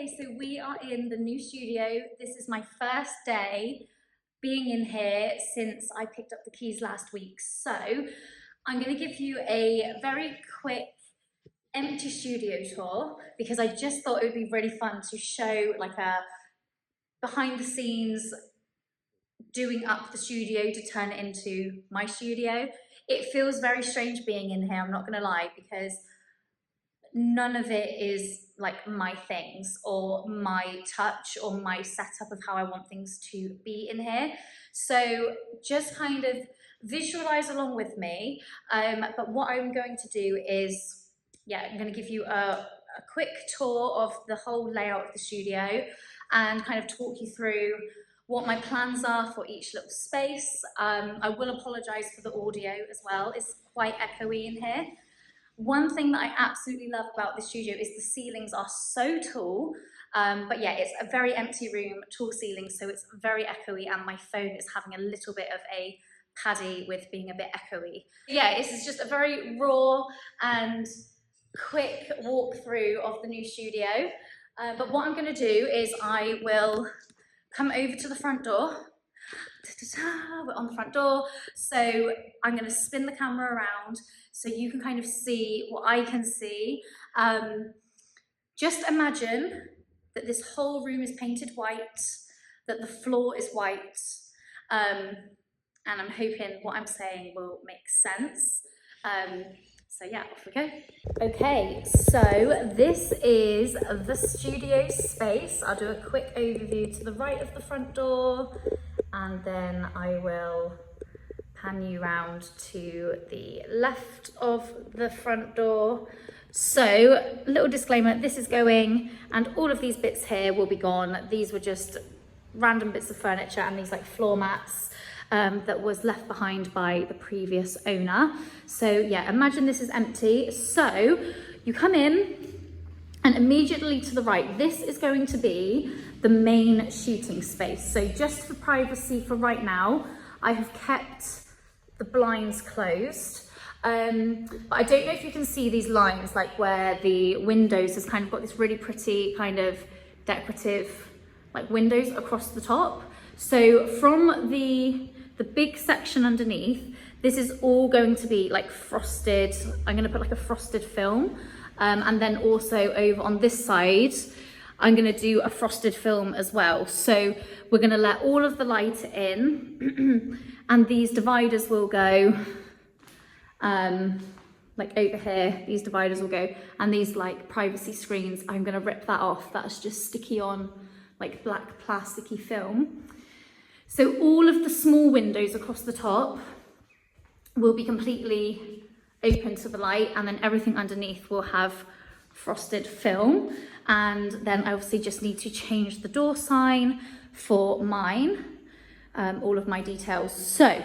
Okay, so we are in the new studio. This is my first day being in here since I picked up the keys last week. So I'm going to give you a very quick empty studio tour because I just thought it would be really fun to show like a behind the scenes doing up the studio to turn it into my studio. It feels very strange being in here, I'm not going to lie, because none of it is like my things or my touch or my setup of how I want things to be in here. So just kind of visualize along with me. But what I'm going to do is, I'm going to give you a quick tour of the whole layout of the studio and kind of talk you through what my plans are for each little space. I will apologize for the audio as well. It's quite echoey in here. One thing that I absolutely love about the studio is the ceilings are so tall, but yeah, it's a very empty room, tall ceilings, so it's very echoey, and my phone is having a little bit of a paddy with being a bit echoey. Yeah, this is just a very raw and quick walkthrough of the new studio, but what I'm going to do is I will come over to the front door. We're on the front door, so I'm going to spin the camera around so you can kind of see what I can see. Just imagine that this whole room is painted white, that the floor is white, and I'm hoping what I'm saying will make sense. So yeah, off we go. Okay, so this is the studio space. I'll do a quick overview to the right of the front door, and then I will pan you round to the left of the front door. So, little disclaimer, this is going, and all of these bits here will be gone. These were just random bits of furniture and these like floor mats that was left behind by the previous owner. So yeah, imagine this is empty. So you come in, and immediately to the right, this is going to be the main shooting space. So just for privacy for right now, I have kept the blinds closed. But I don't know if you can see these lines, like where the windows has kind of got this really pretty kind of decorative like windows across the top. So from the big section underneath, this is all going to be like frosted. I'm going to put like a frosted film. And then also over on this side, I'm going to do a frosted film as well. So we're going to let all of the light in and these dividers will go like over here. These dividers will go, and these like privacy screens, I'm going to rip that off. That's just sticky on like black plasticky film. So all of the small windows across the top will be completely open to the light, and then everything underneath will have frosted film. And then I obviously just need to change the door sign for mine, all of my details. So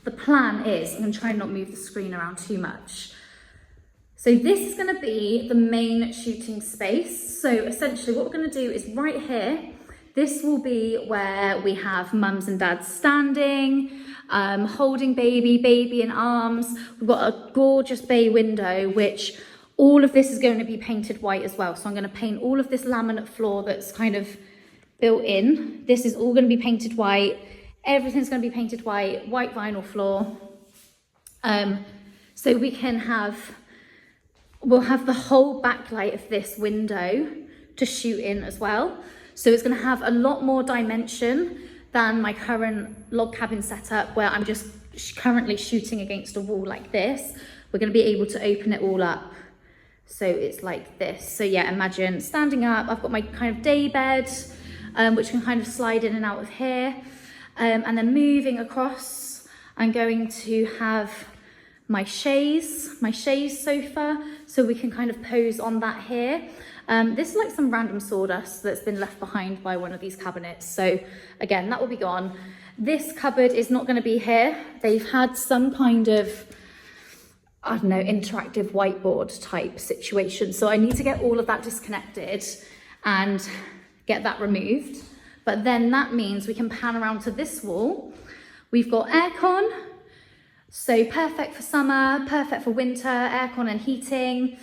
the plan is, I'm going to try and not move the screen around too much. So this is going to be the main shooting space. So essentially what we're going to do is right here, this will be where we have mums and dads standing, holding baby in arms. We've got a gorgeous bay window, which all of this is going to be painted white as well. So I'm going to paint all of this laminate floor that's kind of built in. This is all going to be painted white. Everything's going to be painted white vinyl floor. So we can we'll have the whole backlight of this window to shoot in as well. So it's going to have a lot more dimension than my current log cabin setup, where I'm just currently shooting against a wall like this. We're going to be able to open it all up. So it's like this. So yeah, imagine standing up. I've got my kind of day bed, which can kind of slide in and out of here. And then moving across, I'm going to have my chaise sofa, so we can kind of pose on that here. This is like some random sawdust that's been left behind by one of these cabinets. So again, that will be gone. This cupboard is not going to be here. They've had some kind of, I don't know, interactive whiteboard type situation. So I need to get all of that disconnected and get that removed. But then that means we can pan around to this wall. We've got aircon. So perfect for summer, perfect for winter, aircon and heating.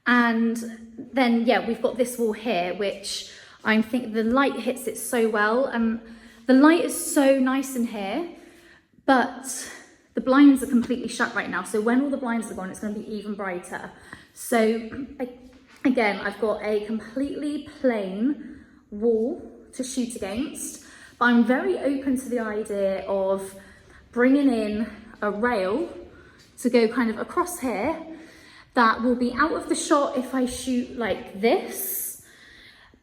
And then, yeah, we've got this wall here, which I'm thinking the light hits it so well. And the light is so nice in here, but the blinds are completely shut right now. So when all the blinds are gone, it's going to be even brighter. So again, I've got a completely plain wall to shoot against, but I'm very open to the idea of bringing in a rail to go kind of across here that will be out of the shot if I shoot like this,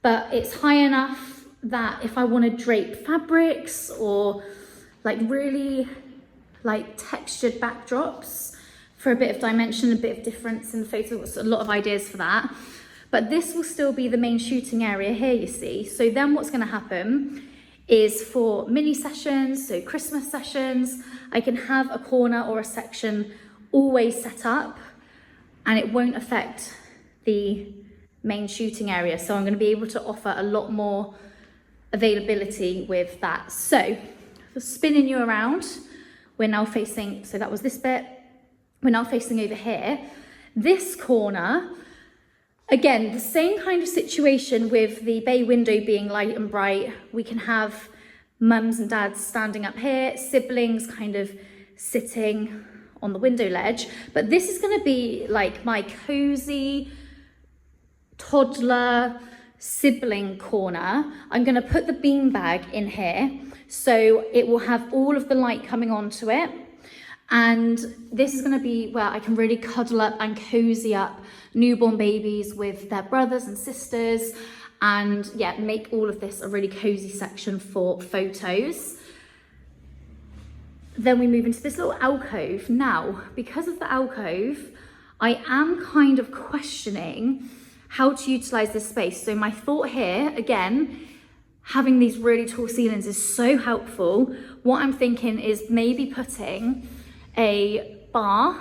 but it's high enough that if I want to drape fabrics or like really like textured backdrops for a bit of dimension, a bit of difference in the photo, there's a lot of ideas for that. But this will still be the main shooting area here, you see. So then what's going to happen is for mini sessions, so Christmas sessions, I can have a corner or a section always set up, and it won't affect the main shooting area. So I'm going to be able to offer a lot more availability with that. So for spinning you around, we're now facing, so that was this bit, we're now facing over here. This corner, again, the same kind of situation with the bay window being light and bright. We can have mums and dads standing up here, siblings kind of sitting on the window ledge, but this is going to be like my cozy toddler sibling corner. I'm going to put the beanbag in here so it will have all of the light coming onto it, and this is going to be where I can really cuddle up and cozy up newborn babies with their brothers and sisters, and yeah, make all of this a really cozy section for photos. Then we move into this little alcove. Now, because of the alcove, I am kind of questioning how to utilize this space. So my thought here, again, having these really tall ceilings is so helpful. What I'm thinking is maybe putting a bar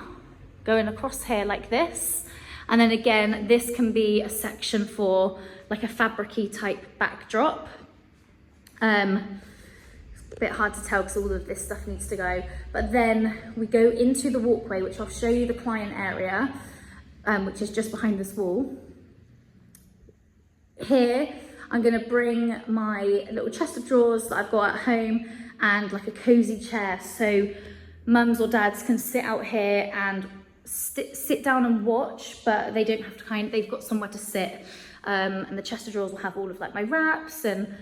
going across here like this. And then again, this can be a section for like a fabric-y type backdrop. A bit hard to tell because all of this stuff needs to go, but then we go into the walkway, which I'll show you the client area, which is just behind this wall. Here I'm going to bring my little chest of drawers that I've got at home and like a cozy chair, so mums or dads can sit out here and sit down and watch, but they don't have to they've got somewhere to sit, and the chest of drawers will have all of like my wraps and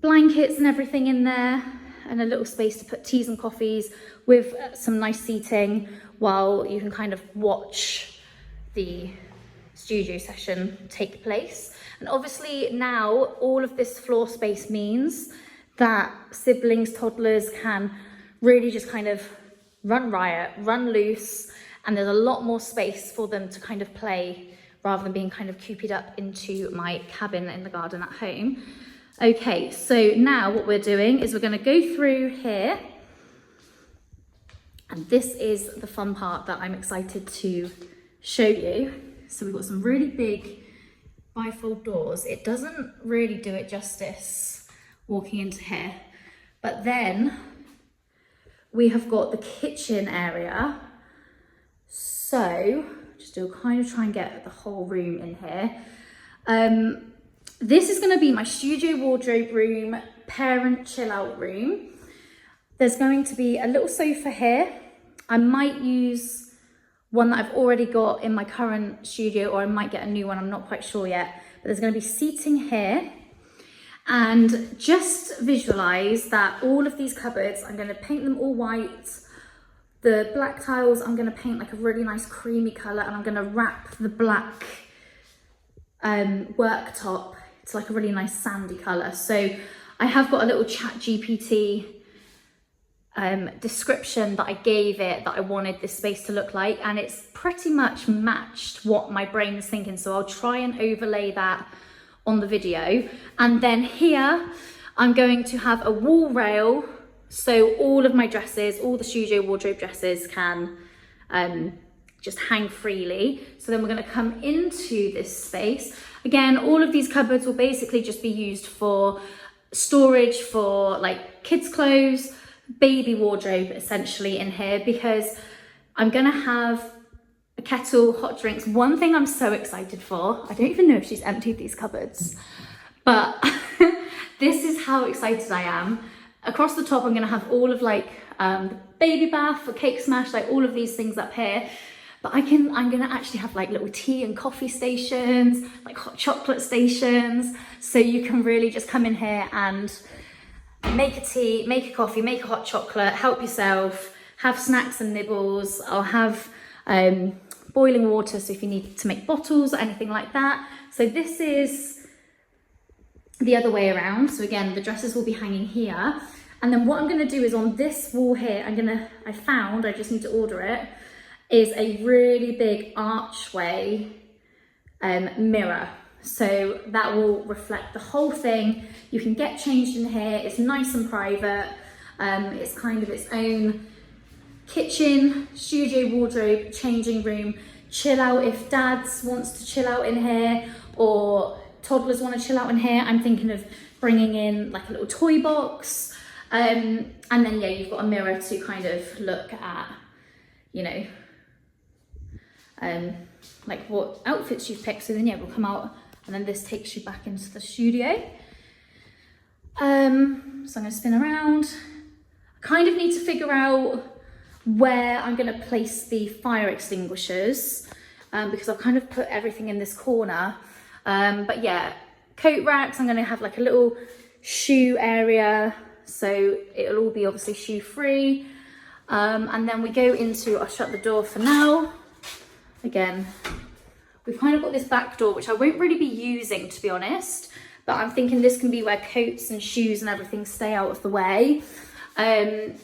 blankets and everything in there, and a little space to put teas and coffees with some nice seating while you can kind of watch the studio session take place. And obviously now all of this floor space means that siblings, toddlers can really just kind of run riot, run loose, and there's a lot more space for them to kind of play rather than being kind of cooped up into my cabin in the garden at home. Okay, so now what we're doing is we're going to go through here, and this is the fun part that I'm excited to show you. So we've got some really big bifold doors. It doesn't really do it justice walking into here, but then we have got the kitchen area. So just to kind of try and get the whole room in here. This is going to be my studio wardrobe room, parent chill out room. There's going to be a little sofa here. I might use one that I've already got in my current studio, or I might get a new one, I'm not quite sure yet. But there's going to be seating here. And just visualize that all of these cupboards, I'm going to paint them all white. The black tiles, I'm going to paint like a really nice creamy colour, and I'm going to wrap the black worktop to like a really nice sandy colour. So I have got a little ChatGPT description that I gave it that I wanted this space to look like, and it's pretty much matched what my brain is thinking. So I'll try and overlay that on the video. And then here I'm going to have a wall rail, so all of my dresses, all the studio wardrobe dresses can just hang freely. So then we're going to come into this space. Again, all of these cupboards will basically just be used for storage for like kids' clothes, baby wardrobe essentially in here, because I'm going to have a kettle, hot drinks. One thing I'm so excited for, I don't even know if she's emptied these cupboards, but this is how excited I am. Across the top, I'm gonna have all of like the baby bath for cake smash, like all of these things up here. But I'm gonna actually have like little tea and coffee stations, like hot chocolate stations. So you can really just come in here and make a tea, make a coffee, make a hot chocolate, help yourself, have snacks and nibbles. I'll have boiling water, so if you need to make bottles or anything like that. So this is the other way around. So again, the dresses will be hanging here. And then what I'm gonna do is on this wall here, I just need to order it, is a really big archway mirror. So that will reflect the whole thing. You can get changed in here. It's nice and private. It's kind of its own kitchen, studio, wardrobe, changing room, chill out if dads wants to chill out in here or toddlers want to chill out in here. I'm thinking of bringing in like a little toy box. And then yeah, you've got a mirror to kind of look at, you know, like what outfits you've picked. So then yeah, we'll come out and then this takes you back into the studio. So I'm gonna spin around. I kind of need to figure out where I'm gonna place the fire extinguishers because I've kind of put everything in this corner. But yeah, coat racks, I'm gonna have like a little shoe area. So it'll all be obviously shoe free. And then we go into, I'll shut the door for now. Again, we've kind of got this back door, which I won't really be using, to be honest, but I'm thinking this can be where coats and shoes and everything stay out of the way. And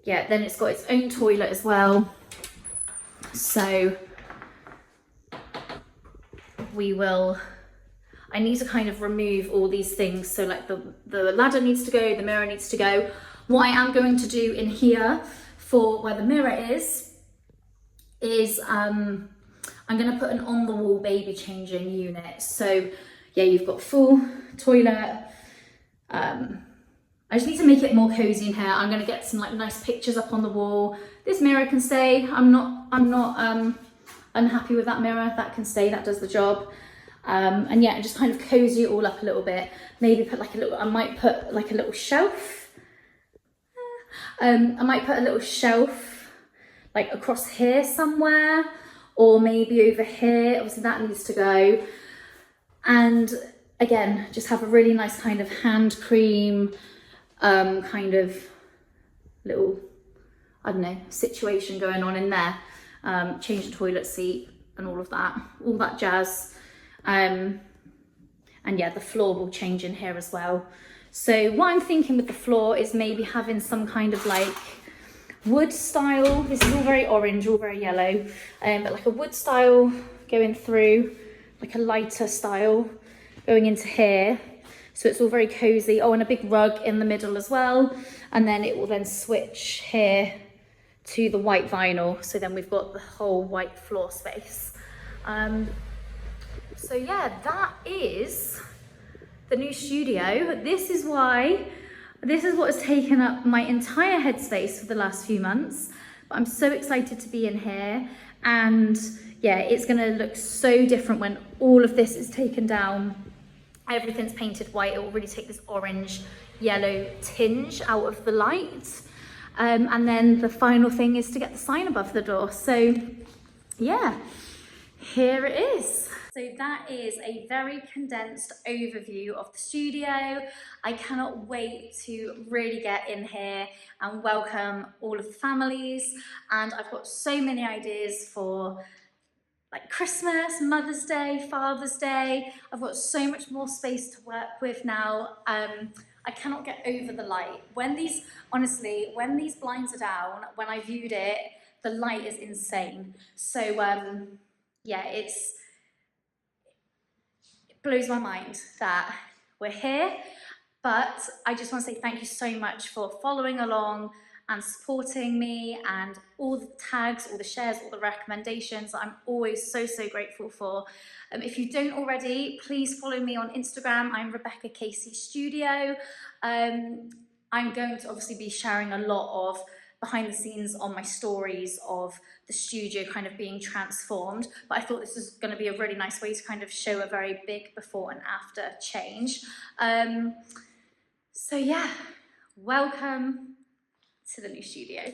yeah, then it's got its own toilet as well. So I need to kind of remove all these things. So like the ladder needs to go, the mirror needs to go. What I am going to do in here for where the mirror is I'm going to put an on the wall baby changing unit. So yeah, you've got full toilet. I just need to make it more cozy in here. I'm going to get some like nice pictures up on the wall. This mirror can stay. I'm not unhappy with that mirror. That can stay, that does the job. And yeah, just kind of cozy it all up a little bit. Maybe put like I might put like a little shelf. I might put a little shelf like across here somewhere, or maybe over here. Obviously that needs to go. And again, just have a really nice kind of hand cream, kind of little, I don't know, situation going on in there. Change the toilet seat and all that jazz. And yeah, the floor will change in here as well. So what I'm thinking with the floor is maybe having some kind of like wood style. This is all very orange, all very yellow, but like a wood style going through, like a lighter style going into here. So it's all very cozy. Oh, and a big rug in the middle as well. And then it will then switch here to the white vinyl. So then we've got the whole white floor space. So yeah, that is the new studio. This is what has taken up my entire headspace for the last few months. But I'm so excited to be in here. And yeah, it's gonna look so different when all of this is taken down. Everything's painted white. It will really take this orange, yellow tinge out of the light. And then the final thing is to get the sign above the door. So yeah, here it is. So that is a very condensed overview of the studio. I cannot wait to really get in here and welcome all of the families. And I've got so many ideas for like Christmas, Mother's Day, Father's Day. I've got so much more space to work with now. I cannot get over the light. Honestly, when these blinds are down, when I viewed it, the light is insane. So yeah, it blows my mind that we're here. But I just want to say thank you so much for following along and supporting me, and all the tags, all the shares, all the recommendations. I'm always so grateful for. If you don't already, please follow me on Instagram. I'm Rebecca Casey Studio. I'm going to obviously be sharing a lot of behind the scenes on my stories of the studio kind of being transformed, but I thought this was going to be a really nice way to kind of show a very big before and after change. So yeah, welcome to the new studio.